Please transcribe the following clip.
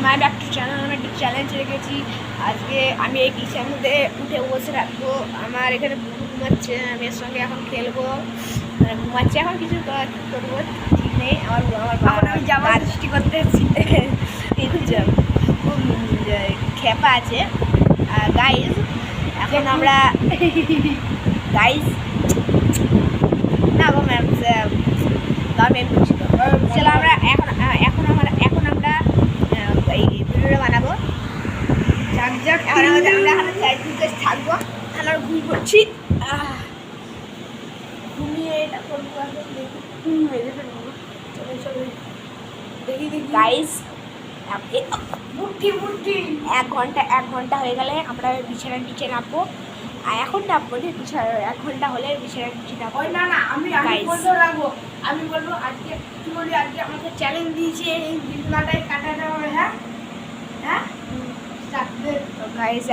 My back to channel. আমি একটা challenge রেখেছি আজকে। আমি এই কিচেনের মধ্যে উঠে বসে রাখবো। আমার এখানে বুবু ঘুমাচ্ছে, আমি এর সঙ্গে এখন খেলবো। ঘুমাচ্ছে এখন, কিছু করবো ঠিক নেই। আমার আমি যাবো সৃষ্টি করতে খুব খেপা আছে। গাইজ এখন আমরা গাইজ না গো ম্যাম, ম্যাম চলো আমরা এখন আমরা এই ভিডিওটা বানাবো। এখন আমরা চারিদিকে থাকবো। আমরা ঘুমিয়ে পড়ছি, ঘুমিয়ে এটা করবো। দেখি গাইজ এক ঘন্টা হয়ে গেলে আমরা বিছানার নিচে নামবো। আর এখন নামবো না, 1 ঘন্টা হলে বিছানার নিচে নামবো। না আমি রাখবো। আমি বলবো আজকে কি বলি, আজকে আমাকে চ্যালেঞ্জ দিয়েছে এই বিছানাটাই কাটাতে হবে। হ্যাঁ হ্যাঁ গাইজ